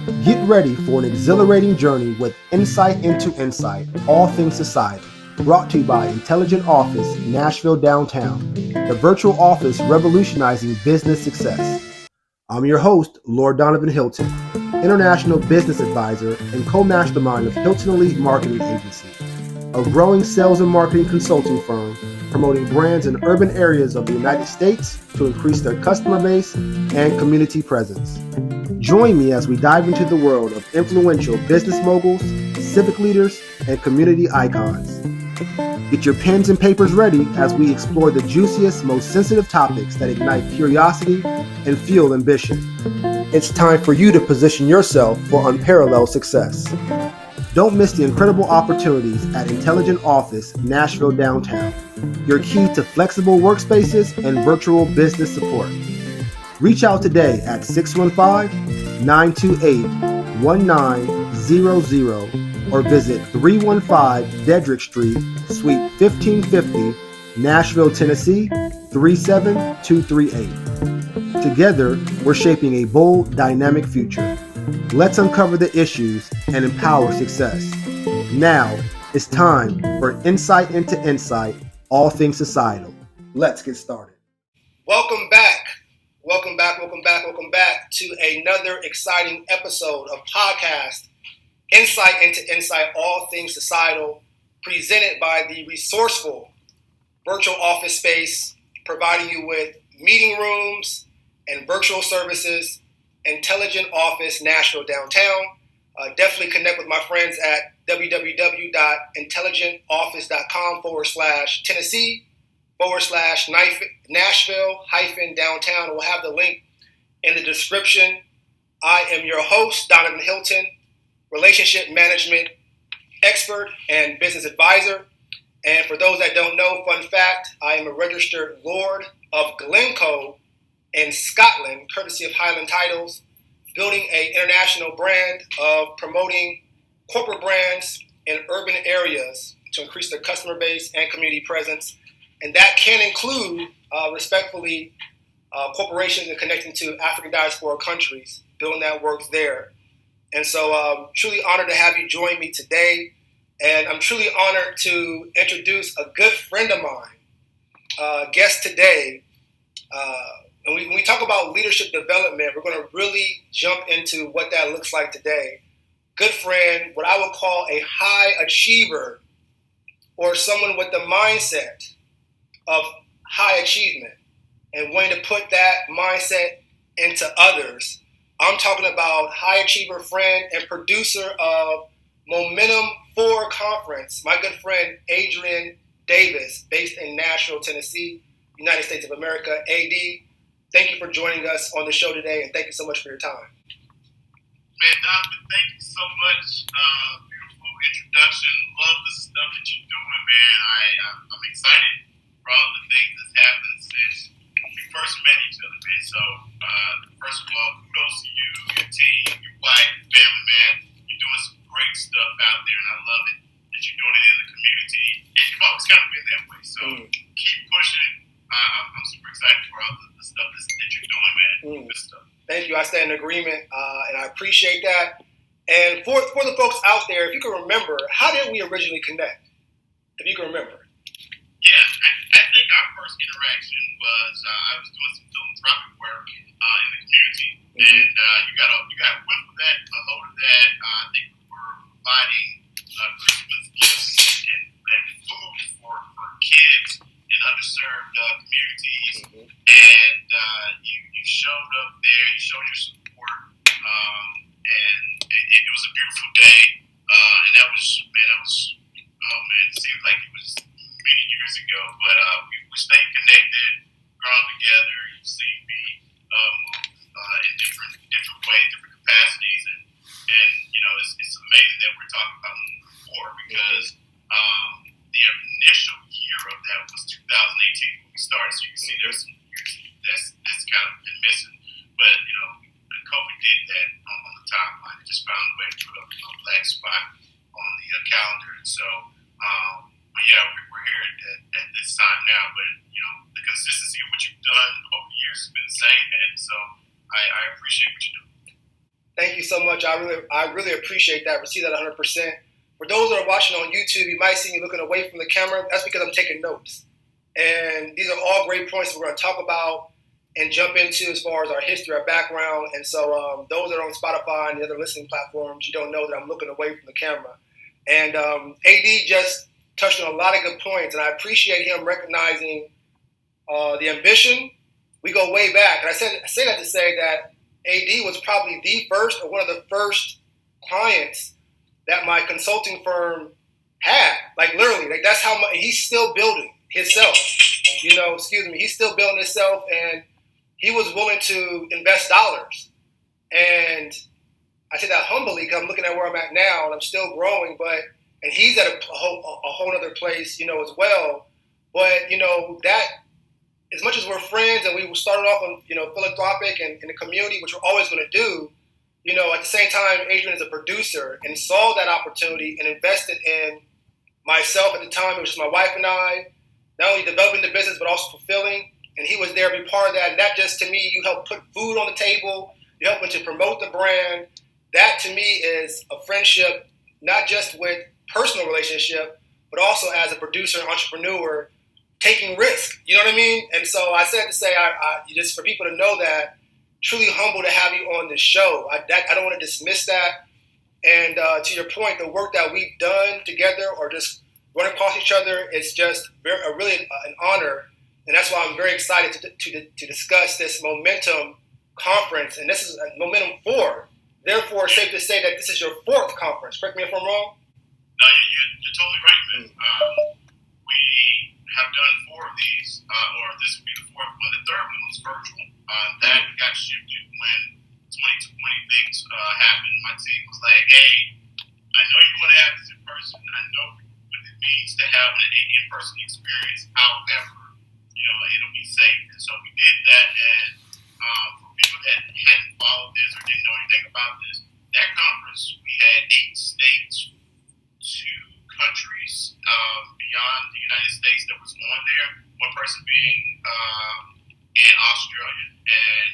Get ready for an exhilarating journey with insight into insight, all things society. Brought to you by Intelligent Office, Nashville Downtown, the virtual office revolutionizing business success. I'm your host, Lord Danavan Hilton, International Business Advisor and co-mastermind of Hilton Elite Marketing Agency, a growing sales and marketing consulting firm promoting brands in urban areas of the United States to increase their customer base and community presence. Join me as we dive into the world of influential business moguls, civic leaders, and community icons. Get your pens and papers ready as we explore the juiciest, most sensitive topics that ignite curiosity and fuel ambition. It's time for you to position yourself for unparalleled success. Don't miss the incredible opportunities at Intelligent Office, Nashville Downtown, your key to flexible workspaces and virtual business support. Reach out today at 615-928-1900 or visit 315 Dedrick Street, Suite 1550, Nashville, Tennessee, 37238. Together, we're shaping a bold, dynamic future. Let's uncover the issues and empower success. Now, it's time for Insight into Insight, all things societal. Let's get started. Welcome back to another exciting episode of podcast Insight into Insight, all things societal, presented by the resourceful virtual office space, providing you with meeting rooms and virtual services, Intelligent Office Nashville Downtown. Definitely connect with my friends at www.intelligentoffice.com/Tennessee/Nashville-Downtown. We'll have the link in the description. I am your host, Danavan Hilton, relationship management expert and business advisor. And for those that don't know, fun fact, I am a registered Lord of Glencoe in Scotland, courtesy of Highland Titles, building an international brand of promoting corporate brands in urban areas to increase their customer base and community presence. And that can include, respectfully, corporations and connecting to African diaspora countries, building that work there. And so truly honored to have you join me today. And I'm truly honored to introduce a good friend of mine, guest today. And when we talk about leadership development, we're going to really jump into what that looks like today. Good friend, what I would call a high achiever, or someone with the mindset of high achievement and wanting to put that mindset into others. I'm talking about high achiever friend and producer of Momentum 4 Conference, my good friend Adrian Davis, based in Nashville, Tennessee, United States of America. AD, thank you for joining us on the show today, and thank you so much for your time. Man, Donovan, thank you so much. Beautiful introduction. Love the stuff that you're doing, man. I'm excited for all the things that's happened since we first met each other, man. So, first of all, kudos to you, your team, your wife, your family, man. You're doing some great stuff out there, and I love it that you're doing it in the community. And you've always kind of been that way. So, keep pushing. I'm super excited for all the stuff that you're doing, man. Good stuff. Thank you. I stand in agreement, and I appreciate that. And for the folks out there, if you can remember, how did we originally connect? If you can remember. Yeah, I think our first interaction was I was doing some philanthropic work in the community, and you got a whiff of that, a load of that. I think we were providing Christmas gifts and food for kids in underserved communities, and you showed up there, you showed your support, and it was a beautiful day, and that was, it seems like it was many years ago, but we stayed connected, grown together. You've seen me move in different ways, different capacities, and it's amazing that we're talking about moving forward, because the initial year of that was 2018 when we started. So you can see there's some years that's kind of been missing, but COVID did that on the timeline. It just found a way to put a black spot on the calendar, and so. But yeah, we're here at this time now, but the consistency of what you've done over the years has been the same, man. So I appreciate what you're doing. Thank you so much. I really appreciate that. Receive that 100%. For those that are watching on YouTube, you might see me looking away from the camera. That's because I'm taking notes. And these are all great points we're going to talk about and jump into as far as our history, our background. And so those that are on Spotify and the other listening platforms, you don't know that I'm looking away from the camera. And AD just touched on a lot of good points, and I appreciate him recognizing the ambition. We go way back. And I say that to say that AD was probably the first or one of the first clients that my consulting firm had. Like literally, like that's how much he's still building himself. He's still building himself, and he was willing to invest dollars. And I say that humbly because I'm looking at where I'm at now, and I'm still growing. And he's at a whole other place, as well. But that. As much as we're friends and we started off on, philanthropic and in the community, which we're always going to do, at the same time, Adrian is a producer and saw that opportunity and invested in myself at the time. It was just my wife and I, not only developing the business, but also fulfilling. And he was there to be part of that. And that just, to me, you help put food on the table. You help to promote the brand. That, to me, is a friendship, not just with personal relationship, but also as a producer and entrepreneur, taking risk, you know what I mean? And so I said to say, I just for people to know that, truly humble to have you on this show. I don't want to dismiss that. And to your point, the work that we've done together or just run across each other, it's just really an honor. And that's why I'm very excited to discuss this Momentum conference. And this is Momentum 4. Therefore, it's safe to say that this is your 4th conference. Correct me if I'm wrong? No, you're totally right, man. We have done 4 of these, or this will be the 4th one. The 3rd one was virtual. That got shifted when 2020 things happened. My team was like, hey, I know you want to have this in person. I know what it means to have an in-person experience. However, it'll be safe. And so we did that. And for people that hadn't followed this or didn't know anything about this, that conference, we had 8 states, 2 countries beyond the United States that was on there. One person being in Australia, and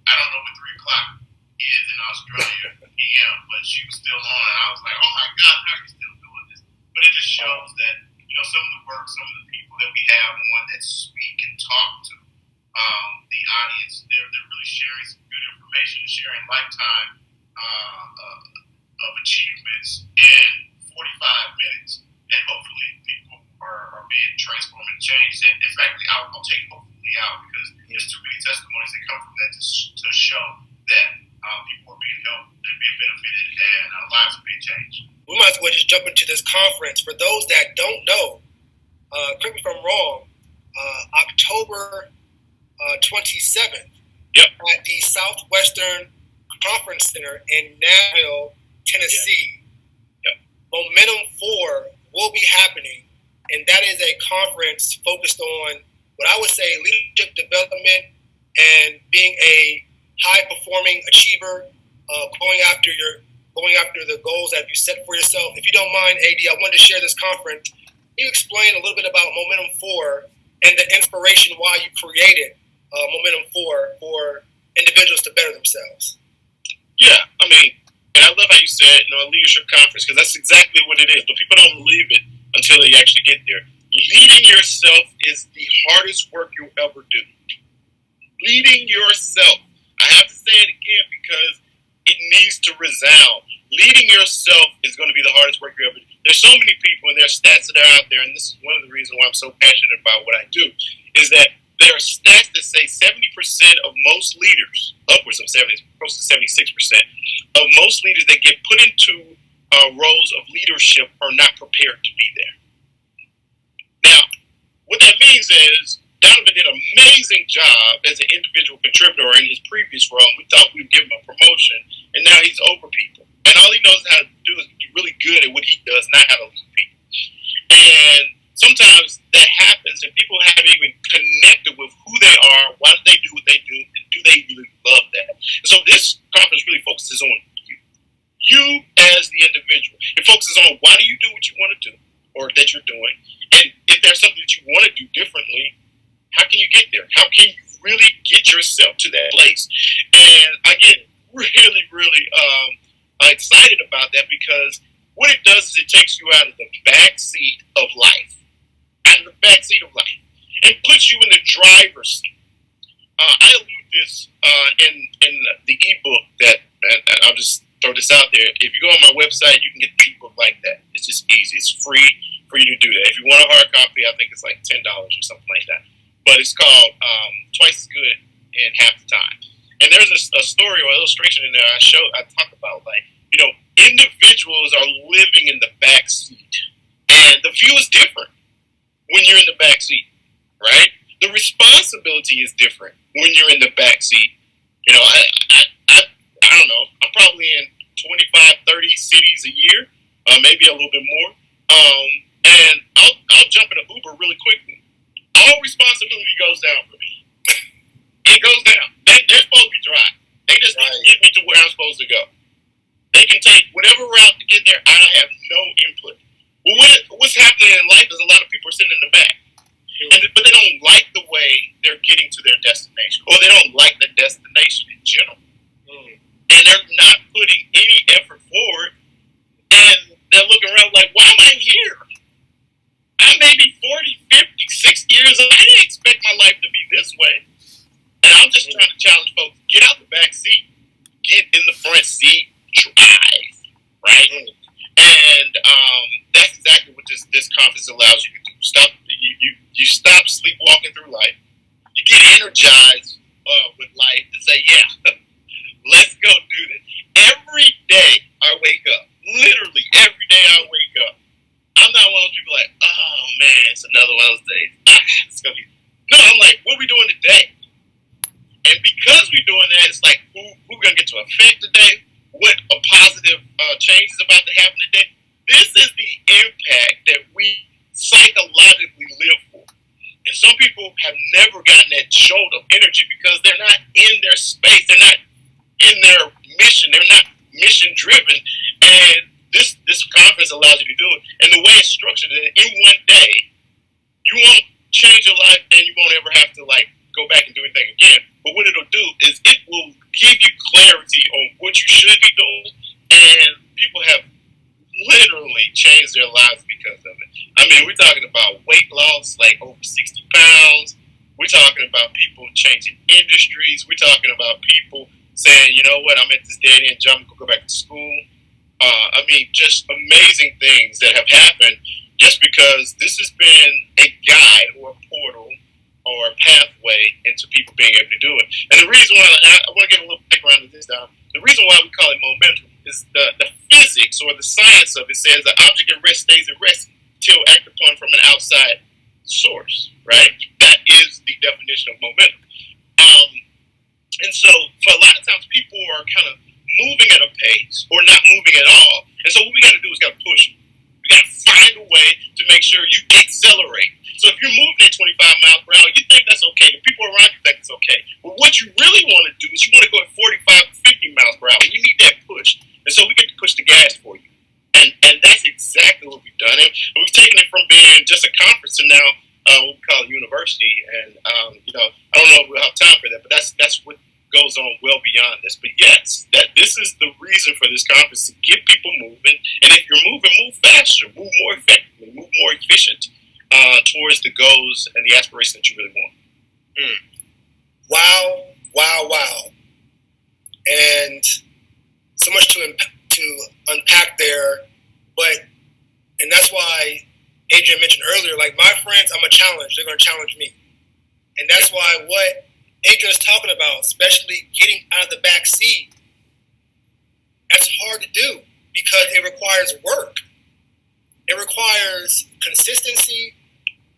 I don't know what 3 o'clock is in Australia p.m., but she was still on. And I was like, oh my God, how are you still doing this? But it just shows that some of the work, some of the people that we have on that speak and talk to the audience, they're really sharing some good information, sharing lifetime of achievements in 45 minutes, and hopefully people are being transformed and changed. And in fact, I'll take hopefully out because there's too many testimonies that come from that to show that people are being helped, they're being benefited, and lives are being changed. We might as well just jump into this conference. For those that don't know, correct me if I'm wrong, October 27th at the Southwestern Conference Center in Nashville, Tennessee. Momentum 4 will be happening, and that is a conference focused on what I would say leadership development and being a high-performing achiever, going after the goals that you set for yourself. If you don't mind, AD, I wanted to share this conference. Can you explain a little bit about Momentum 4 and the inspiration why you created Momentum 4 for individuals to better themselves? Yeah, and I love how you said, a leadership conference, because that's exactly what it is. But people don't believe it until they actually get there. Leading yourself is the hardest work you'll ever do. Leading yourself. I have to say it again because it needs to resound. Leading yourself is going to be the hardest work you ever do. There's so many people, and there are stats that are out there, and this is one of the reasons why I'm so passionate about what I do, is that there are stats that say 70% of most leaders, upwards of 70, close to 76%, of most leaders that get put into roles of leadership are not prepared to be there. Now, what that means is Danavan did an amazing job as an individual contributor in his previous role. We thought we'd give him a promotion, and now he's over people. And all he knows how to do is be really good at what he does, not how to lead people. And sometimes that happens, and people haven't even connected with who they are, why do they do what they do, and do they really love that? And so this conference really focuses on you as the individual. It focuses on why do you do what you want to do, or that you're doing, and if there's something that you want to do differently, how can you get there? How can you really get yourself to that place? And again, really, really excited about that because what it does is it takes you out of the backseat of life, and puts you in the driver's seat. I allude this in the ebook that I'll just throw this out there. If you go on my website, you can get the ebook like that. It's just easy. It's free for you to do that. If you want a hard copy, I think it's like $10 or something like that. But it's called Twice as Good in Half the Time. And there's a story or illustration in there I talk about, like, individuals are living in the back seat, and the view is different when you're in the back seat, right? The responsibility is different when you're in the back seat. I don't know. I'm probably in 25, 30 cities a year, maybe a little bit more. And I'll jump in an Uber really quickly. All responsibility goes down for me. It goes down. They're supposed to be dry. They just need to get me to where I'm supposed to go. They can take whatever route to get there. I have no input. Well, what's happening in life is a lot of people are sitting in the back. But they don't like the way they're getting to their destination, or they don't like the destination in general. And they're not putting any effort forward, and they're looking around like, why am I here? I may be 40, 50, 60 years old. I didn't expect my life to be this way. And I'm just trying to challenge folks, get out the back seat, get in the front seat, drive, right? And that's exactly what this conference allows you to do. You stop sleepwalking through life. You get energized with life and say, yeah, let's go do this. Every day I wake up, literally every day I wake up, I'm not one of those people like, oh man, it's another one of those days. It's gonna be. No, I'm like, what are we doing today? And because we're doing that, it's like, who gonna get to affect today? What a positive change is about to happen today? This is the impact that we psychologically live for. And some people have never gotten that jolt of energy because they're not in their space. They're not in their mission. They're not mission driven. And this conference allows you to do it. And the way it's structured, in one day, you won't change your life and you won't ever have to go back and do anything again. But what it'll do is it will give you clarity on what you should be doing. And people have literally changed their lives because of it. I mean, we're talking about weight loss, like over 60 pounds. We're talking about people changing industries. We're talking about people saying, you know what, I'm at this dead end job, I'm going to go back to school. I mean, just amazing things that have happened just because this has been a guide or a portal or a pathway into people being able to do it. And the reason why, I want to give a little background to this, the reason why we call it momentum is the physics or the science of it says the object at rest stays at rest till acted upon from an outside source, right? That is the definition of momentum. And so for a lot of times people are kind of moving at a pace or not moving at all. And so what we got to do is got to push. We got to find a way to make sure you accelerate. So if you're moving at 25 miles per hour, you think that's okay. The people around you think it's okay. But what you really want to do is you want to go at 45 to 50 miles per hour. You need that push. And so we get to push the gas for you. And that's exactly what we've done. And we've taken it from being just a conference to now what we call a university. And, I don't know if we'll have time for that, but that's what goes on well beyond this. But yes, this is the reason for this conference, to get people moving. And if you're moving, move faster, move more effectively, move more efficient towards the goals and the aspirations that you really want. Wow. And so much to unpack there. And that's why Adrian mentioned earlier, like, my friends, I'm a challenge. They're going to challenge me. And that's why what Adrian is talking about, especially getting out of the back seat, that's hard to do because it requires work. It requires consistency.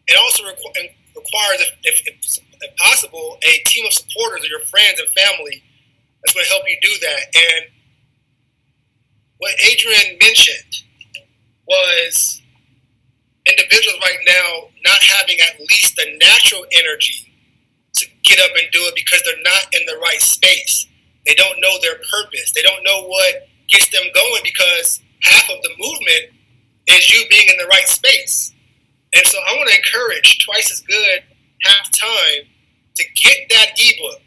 It also requires, if possible, a team of supporters of your friends and family that's going to help you do that. And what Adrian mentioned was individuals right now not having at least the natural energy to get up and do it because they're not in the right space. They don't know their purpose. They don't know what gets them going because half of the movement is you being in the right space. And so I want to encourage Twice as Good Half Time to get that ebook.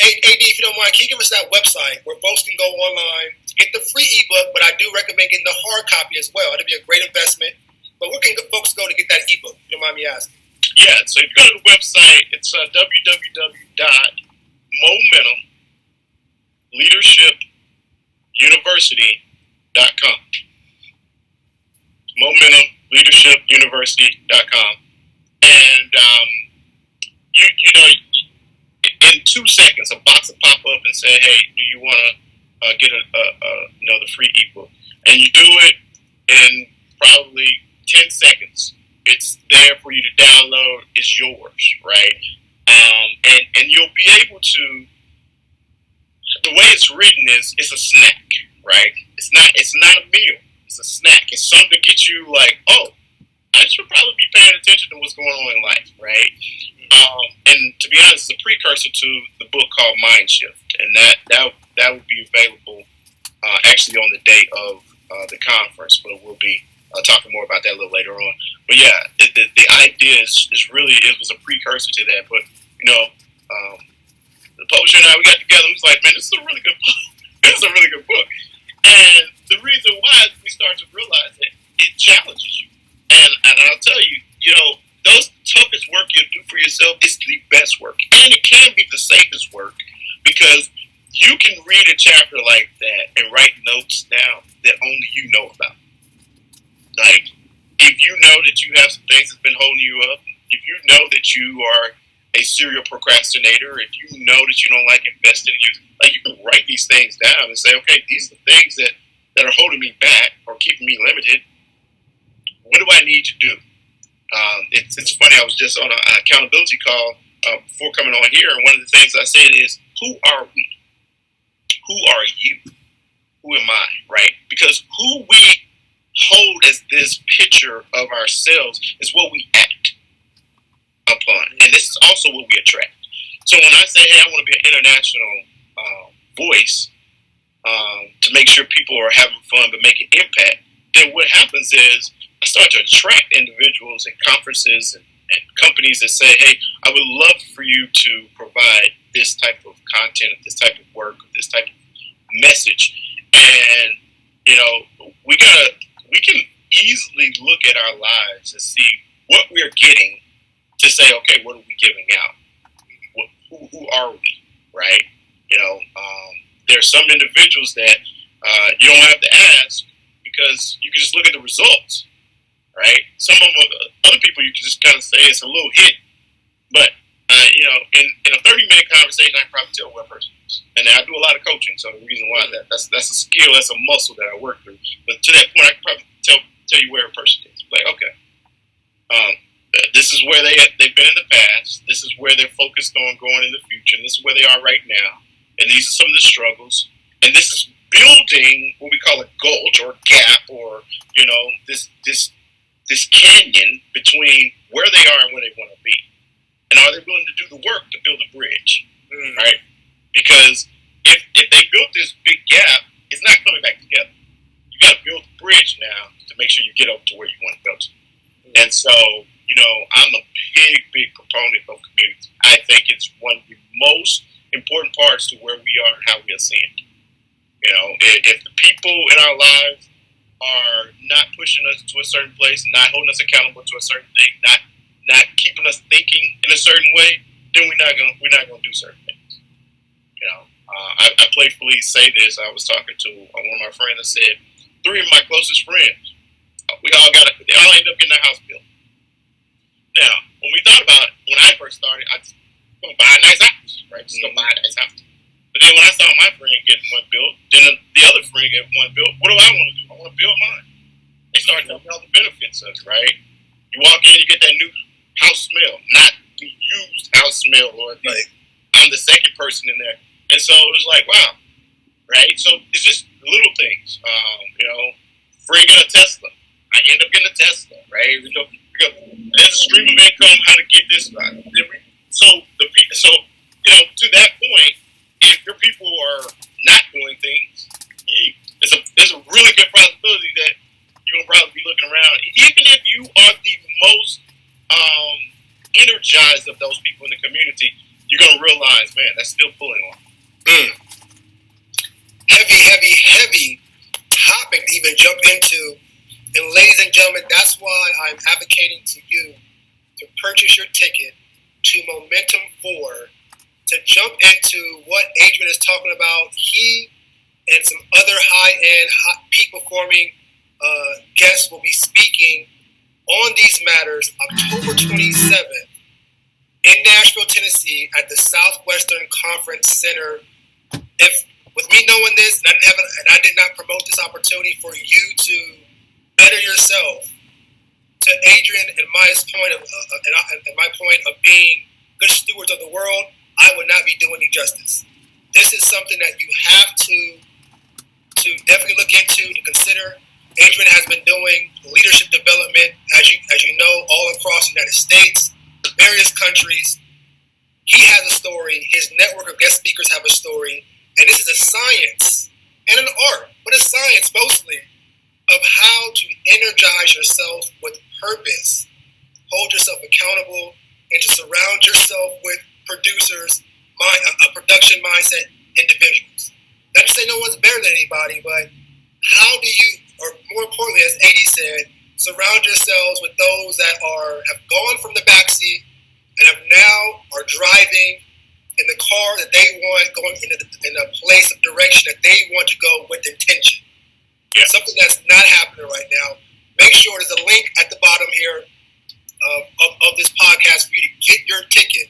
AD, if you don't mind, can you give us that website where folks can go online to get the free ebook, but I do recommend getting the hard copy as well. It'll be a great investment. But where can folks go to get that ebook, if you don't mind me asking? Yeah, so if you go to the website, it's www.momentumleadershipuniversity.com. momentumleadershipuniversity.com. And, you know, in 2 seconds, a box will pop up and say, hey, do you want to get the free ebook? And you do it in probably 10 seconds. It's there for you to download. It's yours, right? And you'll be able to, the way it's written is, it's a snack, right? It's not a meal. It's a snack. It's something to get you like, oh, I should probably be paying attention to what's going on in life, right? And to be honest, it's a precursor to the book called Mind Shift, and that will be available actually on the day of the conference, but we'll be talking more about that a little later on. But yeah, the idea is really, it was a precursor to that. But you know, the publisher and I, we got together. We was like, man, this is a really good book. This is a really good book. And the reason why is we start to realize that it challenges you. And I'll tell you, you know, those toughest work you do for yourself is the best work. And it can be the safest work, because you can read a chapter like that and write notes down that only you know about. Like, if you know that you have some things that's been holding you up, if you know that you are a serial procrastinator, if you know that you don't like investing, you can write these things down and say, okay, these are the things that are holding me back or keeping me limited. What do I need to do? It's funny, I was just on an accountability call before coming on here, and one of the things I said is, who are we? Who are you? Who am I, right? Because who we hold as this picture of ourselves is what we act upon, and this is also what we attract. So when I say, hey, I want to be an international voice to make sure people are having fun but making impact, then what happens is I start to attract individuals and conferences and companies that say, hey, I would love for you to provide this type of content, this type of work, this type of message. And, you know, we can easily look at our lives and see what we're getting to say, okay, what are we giving out? Who are we, right? You know, there's some individuals that you don't have to ask, because you can just look at the results, right? Some of them, other people, you can just kind of say it's a little hit. But, you know, in a 30-minute conversation, I can probably tell what a person is. And I do a lot of coaching, so the reason why that's a skill, that's a muscle that I work through. But to that point, I can probably tell you where a person is. Like, okay, this is where they've been in the past. This is where they're focused on going in the future. And this is where they are right now. And these are some of the struggles. And this is building what we call a gulch or gap, or, you know, this canyon between where they are and where they want to be. And are they willing to do the work to build a bridge, right? Because if they built this big gap, it's not coming back together. You got to build a bridge now to make sure you get up to where you want to go to. And so, you know, I'm a big proponent of community. I think it's one of the most important parts to where we are and how we ascend. You know, if the people in our lives are not pushing us to a certain place, not holding us accountable to a certain thing, not keeping us thinking in a certain way, then we're not gonna do certain things. You know, I playfully say this. I was talking to one of my friends that said, 3 of my closest friends, they all ended up getting a house built. Now, when we thought about it, when I first started, I just gonna buy a nice house, right? Just gonna buy a nice house. But then when I saw my friend get one built, then the other friend get one built, what do I want to do? I want to build mine. They started telling me all the benefits of it, right? You walk in, you get that new house smell, not the used house smell, or I'm the second person in there. And so it was like, wow, right? So it's just little things. You know, friend got a Tesla. I end up getting a Tesla, right? We go, there's a stream of income, how to get this. So you know, to that point, if your people are not doing things, there's a really good possibility that you're gonna probably be looking around. Even if you are the most energized of those people in the community, you're going to realize, man, that's still pulling on. Heavy topic to even jump into. And ladies and gentlemen, that's why I'm advocating to you to purchase your ticket to Momentum 4 to jump into what Adrian is talking about. He and some other high-end, peak performing guests will be speaking on these matters October 27th in Nashville, Tennessee at the Southwestern Conference Center. If with me knowing this, and I did not promote this opportunity for you to better yourself, to Adrian and my point of being good stewards of the world, I would not be doing you justice. This is something that you have to definitely look into, to consider. Adrian has been doing leadership development, as you know, all across the United States, various countries. He has a story. His network of guest speakers have a story. And this is a science and an art, but a science mostly, of how to energize yourself with purpose, hold yourself accountable, and to surround yourself with producers, a production mindset individuals. Not to say no one's better than anybody, but how do you, or more importantly, as AD said, surround yourselves with those that have gone from the backseat and are driving in the car that they want, going in a place of direction that they want to go with intention. Yeah. Something that's not happening right now. Make sure there's a link at the bottom here of this podcast for you to get your ticket.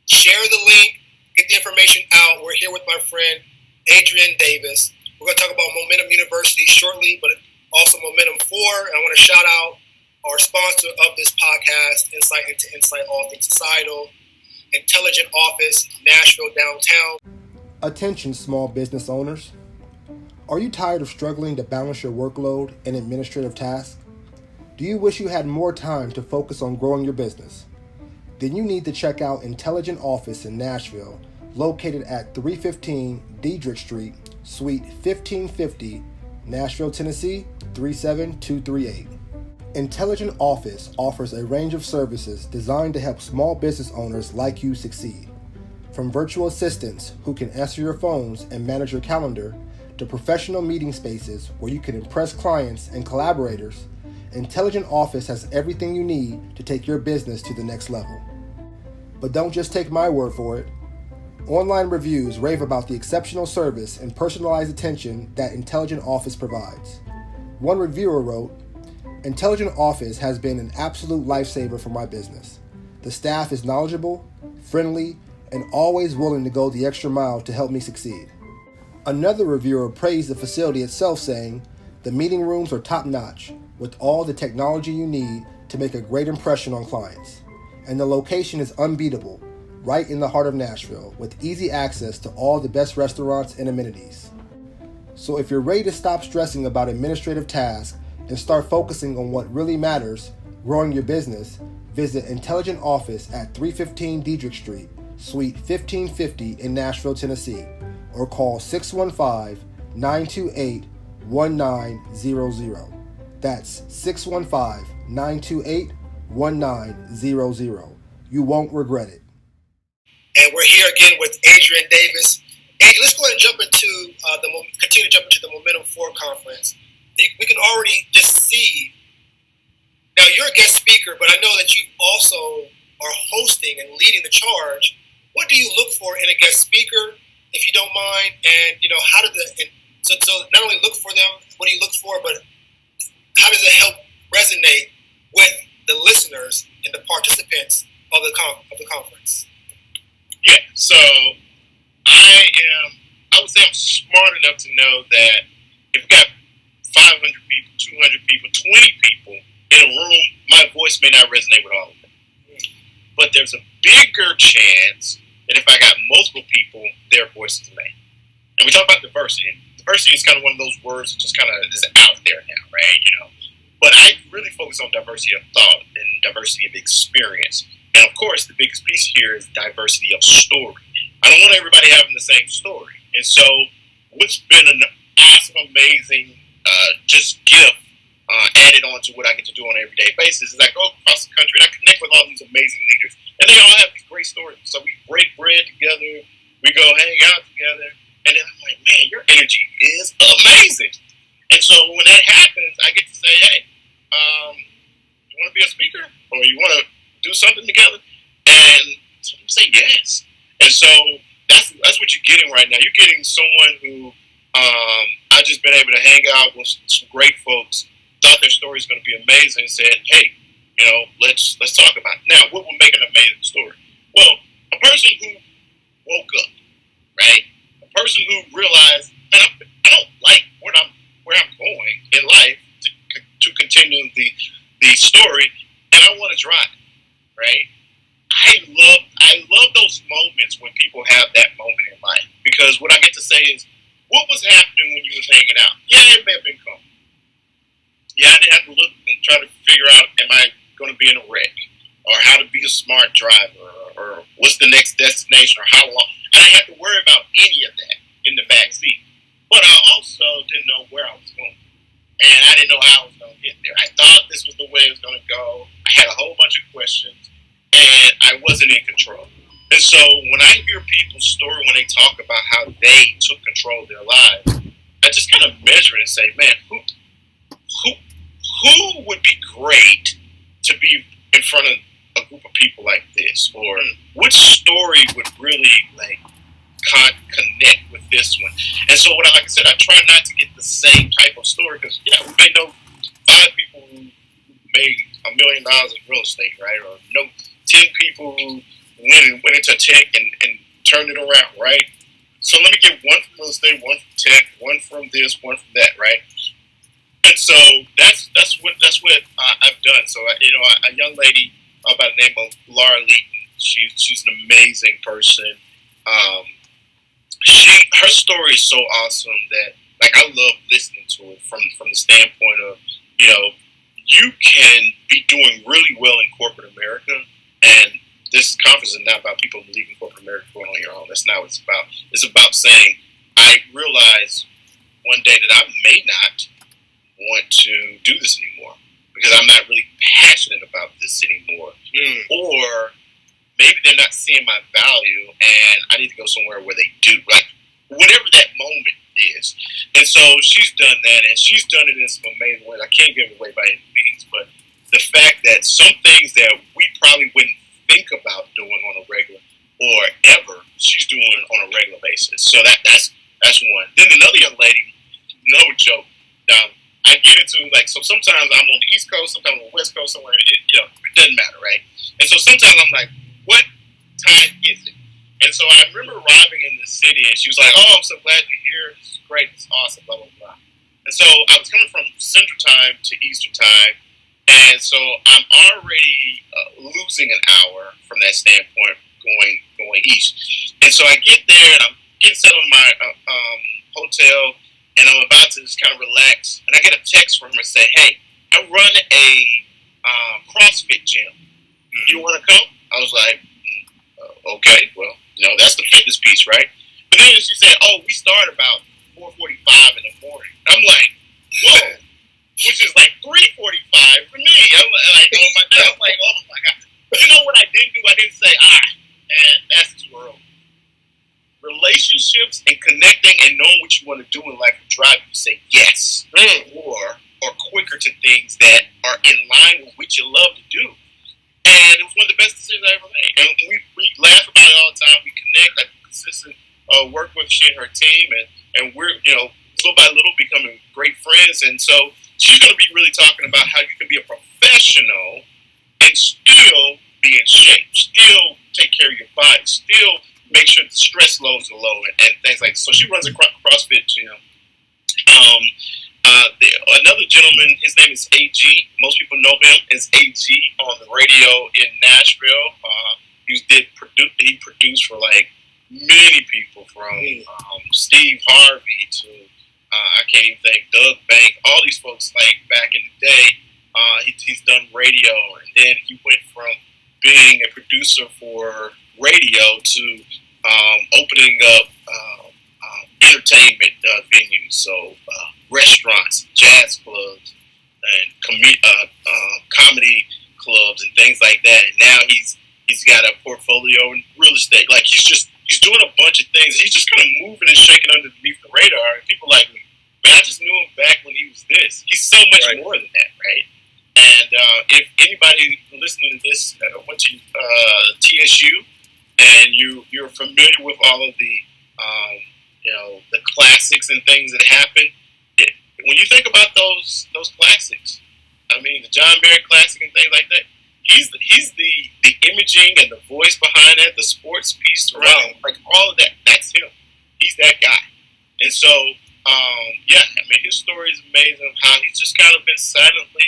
Share the link, get the information out. We're here with my friend Adrian Davis. We're going to talk about Momentum University shortly, but also Momentum 4. And I want to shout out our sponsor of this podcast, Insight into Insight, all things societal, Intelligent Office, Nashville downtown. Attention, small business owners. Are you tired of struggling to balance your workload and administrative tasks? Do you wish you had more time to focus on growing your business? Then you need to check out Intelligent Office in Nashville, located at 315 Diedrich Street, Suite 1550, Nashville, Tennessee 37238. Intelligent Office offers a range of services designed to help small business owners like you succeed. From virtual assistants who can answer your phones and manage your calendar, to professional meeting spaces where you can impress clients and collaborators, Intelligent Office has everything you need to take your business to the next level. But don't just take my word for it. Online reviews rave about the exceptional service and personalized attention that Intelligent Office provides. One reviewer wrote, "Intelligent Office has been an absolute lifesaver for my business. The staff is knowledgeable, friendly, and always willing to go the extra mile to help me succeed." Another reviewer praised the facility itself, saying, "The meeting rooms are top-notch, with all the technology you need to make a great impression on clients. And the location is unbeatable, right in the heart of Nashville, with easy access to all the best restaurants and amenities." So if you're ready to stop stressing about administrative tasks and start focusing on what really matters, growing your business, visit Intelligent Office at 315 Diedrich Street, Suite 1550 in Nashville, Tennessee, or call 615-928-1900. That's 615-928-1900. You won't regret it. And we're here again with Adrian Davis. Adrian, let's go ahead and continue to jump into the Momentum 4 conference. We can already just see. Now, you're a guest speaker, but I know that you also are hosting and leading the charge. What do you look for in a guest speaker, if you don't mind? And, how does so not only look for them, what do you look for, but how does it help resonate with the listeners and the participants of the conference? Yeah, so I would say I'm smart enough to know that if we got 500 people, 200 people, 20 people in a room, my voice may not resonate with all of them. But there's a bigger chance that if I got multiple people, their voices may. And we talk about diversity. And diversity is kind of one of those words that just kind of is out there now, right? But I really focus on diversity of thought and diversity of experience. And of course, the biggest piece here is diversity of story. I don't want everybody having the same story. And so what's been an awesome, amazing just gift added on to what I get to do on an everyday basis is I go across the country and I connect with all these amazing leaders. And they all have these great stories. So we break bread together. We go hang out together. And then I'm like, man, your energy is amazing. And so when that happens, I get to say, hey, you want to be a speaker? Or you want to do something together? And some people say yes. And so that's what you're getting right now. You're getting someone who I've just been able to hang out with some great folks, thought their story is going to be amazing, and said, hey, let's talk about it. Now, what would make an amazing story? Well, a person who woke up, right? A person who realized, man, I don't like where I'm going in life to continue the story, and I want to drive, right? I love those moments when people have that moment in life, because what I get to say is, what was happening when you was hanging out? Yeah, it may have been calm. Yeah, I didn't have to look and try to figure out, am I going to be in a wreck? Or how to be a smart driver? Or what's the next destination? Or how long? I didn't have to worry about any of that in the backseat. But I also didn't know where I was going. And I didn't know how I was going to get there. I thought this was the way it was going to go. I had a whole bunch of questions. And I wasn't in control. And so when I hear people's story, when they talk about how they took control of their lives, I just kind of measure it and say, man, who would be great to be in front of a group of people like this? Or which story would really connect with this one? And so like I said, I try not to get the same type of story, because we may know 5 people who made $1 million in real estate, right? Or know 10 people who went into tech and turned it around, right? So let me get one from real estate, one from tech, one from this, one from that, right? And so that's what I've done. So a young lady by the name of Laura Leaton, she's an amazing person. Her story is so awesome that I love listening to it from the standpoint of you can be doing really well in corporate America, and this conference is not about people leaving corporate America going on your own. That's not what it's about. It's about saying, I realize one day that I may not want to do this anymore because I'm not really passionate about this anymore. Or maybe they're not seeing my value and I need to go somewhere where they do. Whatever that moment is. And so she's done that, and she's done it in some amazing ways. I can't give it away by any means, but the fact that some things that we probably wouldn't think about doing on a regular or ever, she's doing it on a regular basis. So that's one. Then another young lady, no joke. I get into so sometimes I'm on the East Coast, sometimes on the West Coast, somewhere. It doesn't matter, right? And so sometimes I'm like, what time is it? And so I remember arriving in the city, and she was like, "Oh, I'm so glad you're here. It's great. It's awesome. Blah blah blah." And so I was coming from Central Time to Eastern Time. And so I'm already losing an hour from that standpoint going east. And so I get there and I'm getting settled in my hotel, and I'm about to just kind of relax. And I get a text from her and say, "Hey, I run a CrossFit gym. You want to come?" I was like, "Okay, well, that's the fitness piece, right?" But then she said, "Oh, we start about 4:45 in the morning." I'm like, "Whoa." Which is like 3:45 for me. I'm like, oh my God. I'm like, oh my God. But you know what I didn't do? I didn't say, man, that's too early. Relationships and connecting and knowing what you want to do in life will drive you to say yes or quicker to things that are in line with what you love to do. And it was one of the best decisions I ever made. And we laugh about it all the time. We connect. I consistent work with she and her team, and we're little by little becoming great friends. And so she's going to be really talking about how you can be a professional and still be in shape, still take care of your body, still make sure the stress loads are low and things like that. So she runs a CrossFit gym. Another gentleman, his name is AG. Most people know him as AG on the radio in Nashville. He produced for many people, from Steve Harvey to I can't even think, Doug Bank, all these folks back in the day. He's done radio, and then he went from being a producer for radio to opening up entertainment venues, so restaurants, jazz clubs, comedy clubs and things like that. And now he's got a portfolio in real estate. Like he's doing a bunch of things. He's just kind of moving and shaking underneath the radar. And people are like, man, I just knew him back when he was this. He's so much more than that, right? And if anybody listening to this went to TSU and you're familiar with all of the the classics and things that happen, when you think about those classics, I mean the John Barry Classic and things like that, he's the imaging and the voice behind that, the sports piece around, like all of that. That's him. He's that guy. And so, I mean, his story is amazing of how he's just kind of been silently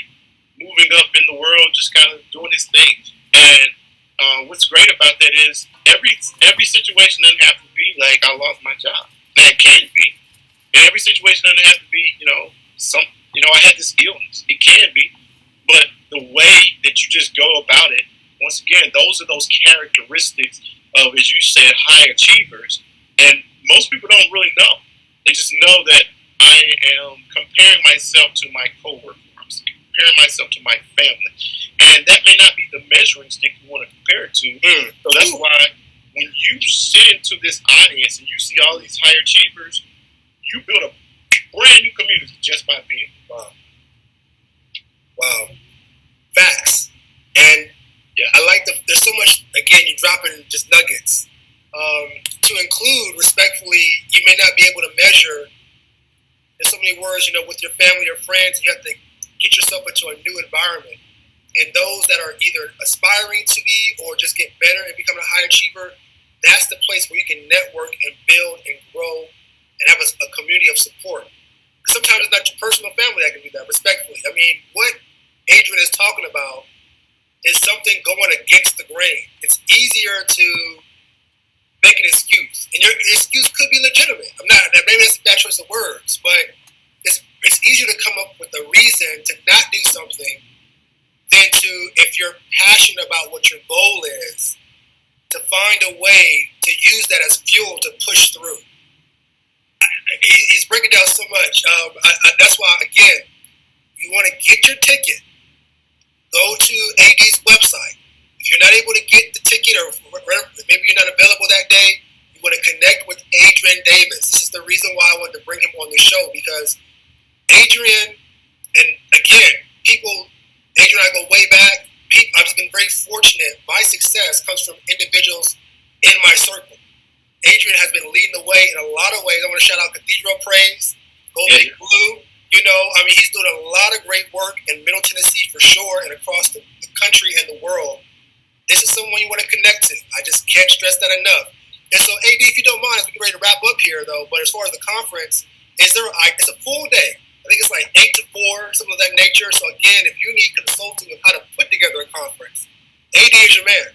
moving up in the world, just kind of doing his thing. And what's great about that is every situation doesn't have to be like I lost my job. Now it can be. And every situation doesn't have to be, I had this illness. It can be. But the way that you just go about it, once again, those are those characteristics of, as you said, high achievers. And most people don't really know. They just know that I am comparing myself to my coworker. I'm comparing myself to my family. And that may not be the measuring stick you want to compare it to. So that's why when you sit into this audience and you see all these high achievers, you build a brand new community just by being. Wow. Facts. And I like there's so much, again, you're dropping just nuggets. To include, respectfully, you may not be able to measure, there's so many words, with your family or friends, you have to get yourself into a new environment. And those that are either aspiring to be or just get better and become a high achiever, that's the place where you can network and build and grow and have a community of support. Sometimes it's not your personal family that can do that, respectfully. I mean, what Adrian is talking about is something going against the grain. It's easier to make an excuse, and your excuse could be legitimate. Maybe that's a bad choice of words, but it's easier to come up with a reason to not do something than to, if you're passionate about what your goal is, to find a way to use that as fuel to push through. He's breaking down so much. That's why, again, you want to get your ticket. Go to AD's website. If you're not able to get the ticket, or maybe you're not available that day, you want to connect with Adrian Davis. This is the reason why I wanted to bring him on the show, because Adrian, and again, Adrian and I go way back. I've just been very fortunate. My success comes from individuals in my circle. Adrian has been leading the way in a lot of ways. I want to shout out Cathedral Praise, Go Big Blue. He's doing a lot of great work in Middle Tennessee for sure, and across the country and the world. This is someone you want to connect to. I just can't stress that enough. And so, AD, if you don't mind, as we get ready to wrap up here, though, but as far as the conference, it's a full day. I think it's like 8 to 4, something of that nature. So, again, if you need consulting of how to put together a conference, AD is your man.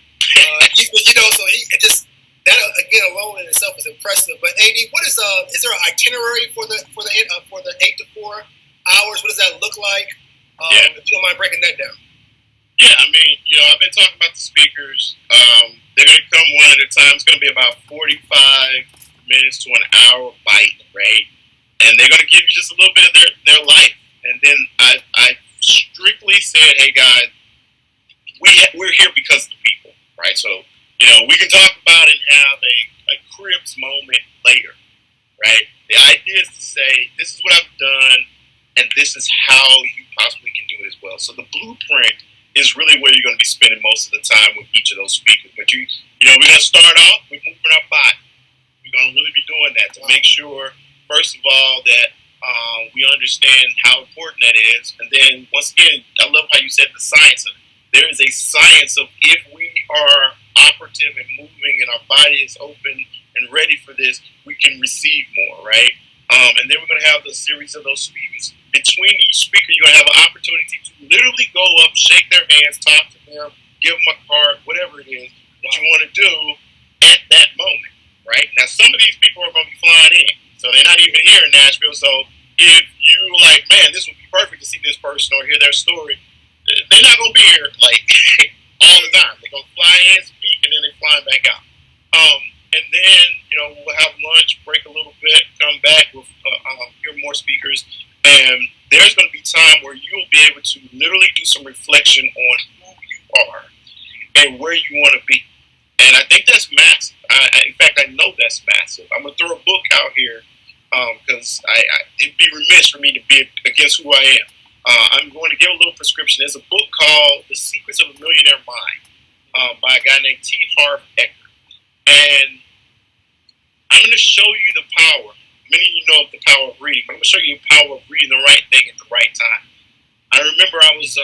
That again alone in itself is impressive. But AD, what is there an itinerary for the 8 to 4 hours? What does that look like? If you don't mind breaking that down. Yeah, I mean, I've been talking about the speakers. They're going to come one at a time. It's going to be about 45 minutes to an hour bite, right? And they're going to give you just a little bit of their life. And then I strictly said, hey, guys, we're here because of the people, right? So, we can talk about it and have a Cribs moment later, right? The idea is to say, this is what I've done, and this is how you possibly can do it as well. So the blueprint is really where you're going to be spending most of the time with each of those speakers. But we're going to start off with moving our body. We're going to really be doing that to make sure, first of all, that we understand how important that is. And then, once again, I love how you said the science of it. There is a science of, if we are operative and moving and our body is open and ready for this, we can receive more, right? And then we're going to have the series of those speakers. Between each speaker, you're going to have an opportunity to literally go up, shake their hands, talk to them, give them a card, whatever it is that you want to do at that moment, right? Now, some of these people are going to be flying in, so they're not even here in Nashville. So if you're like, man, this would be perfect to see this person or hear their story, they're not going to be here like all the time. They're going to fly in, speak, and then they're flying back out. And then, we'll have lunch, break a little bit, come back with hear more speakers. And there's going to be time where you'll be able to literally do some reflection on who you are and where you want to be. And I think that's massive. In fact, I know that's massive. I'm going to throw a book out here because it'd be remiss for me to be against who I am. I'm going to give a little prescription. There's a book called The Secrets of a Millionaire Mind by a guy named T. Harv Eker. And I'm going to show you the power. Many of you know of the power of reading, but I'm going to show you the power of reading the right thing at the right time. I remember I was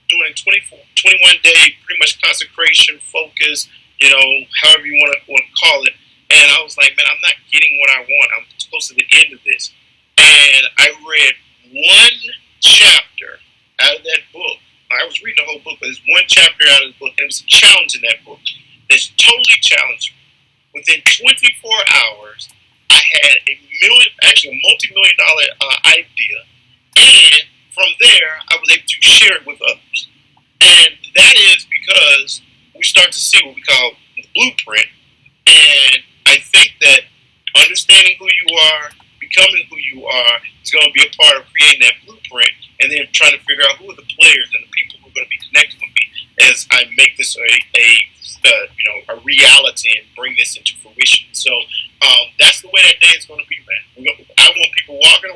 doing a 21-day pretty much consecration, focus, however you want to call it. And I was like, man, I'm not getting what I want. I'm close to the end of this. And I read one chapter out of that book. I was reading the whole book, but there's one chapter out of the book, and it was a challenge in that book that's totally challenging. Within 24 hours, I had a multi-million-dollar idea, and from there, I was able to share it with others. And that is because we start to see what we call the blueprint, and I think that understanding who you are, becoming who you are, is going to be a part of creating that blueprint, and then trying to figure out who are the players and the people who are going to be connected with me as I make this a reality and bring this into fruition. So that's the way that day is going to be, man. I want people walking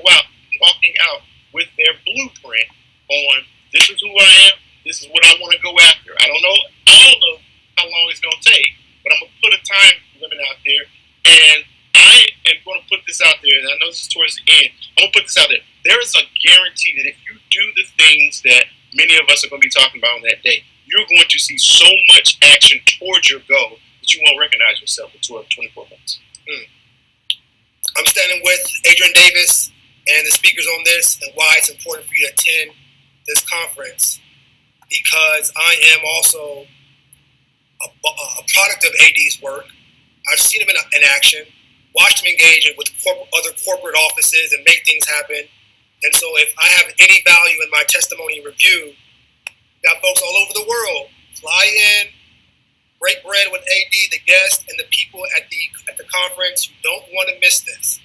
out with their blueprint on this is who I am, this is what I want to go after. I don't know all of how long it's going to take, but I'm going to put a time limit out there, and I am going to put this out there, and I know this is towards the end. I'm going to put this out there. There is a guarantee that if you do the things that many of us are going to be talking about on that day, you're going to see so much action towards your goal that you won't recognize yourself in 24 months. I'm standing with Adrian Davis and the speakers on this, and why it's important for you to attend this conference, because I am also a product of AD's work. I've seen him in action, watched him engage with other corporate offices and make things happen. And so if I have any value in my testimony and review, got folks all over the world fly in, break bread with AD, the guests, and the people at the conference. You don't want to miss this.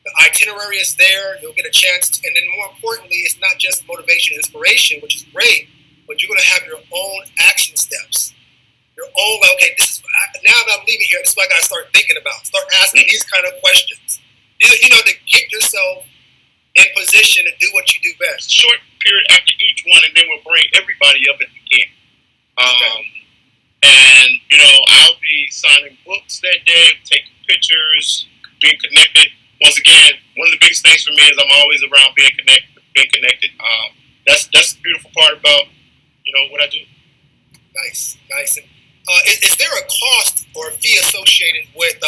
The itinerary is there. You'll get a chance to, and then more importantly, it's not just motivation and inspiration, which is great, but you're going to have your own action steps. Your own, okay, now that I'm leaving here, this is what I got to start thinking about. Start asking these kind of questions. To get yourself in position to do what you do best. Short period after each one, and then we'll bring everybody up at the end. And, I'll be signing books that day, taking pictures, being connected. Once again, one of the biggest things for me is I'm always around being connected. That's the beautiful part about, what I do. Nice. And, is there a cost or a fee associated with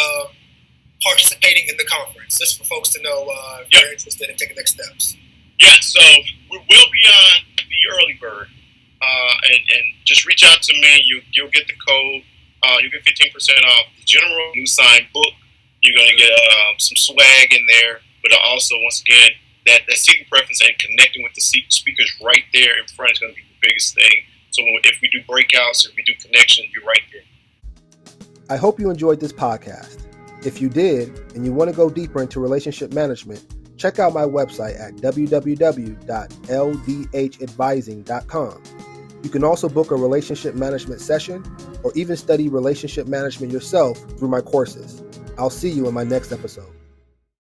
participating in the conference? Just for folks to know if they're interested in taking next steps. Yeah, so we will be on the early bird. And just reach out to me. You'll get the code. You'll get 15% off the general new signed book. You're going to get some swag in there, but also, once again, that seating preference and connecting with the speakers right there in front is going to be the biggest thing. So if we do breakouts, if we do connections, you're right there. I hope you enjoyed this podcast. If you did, and you want to go deeper into relationship management, check out my website at www.ldhadvising.com. You can also book a relationship management session or even study relationship management yourself through my courses. I'll see you in my next episode.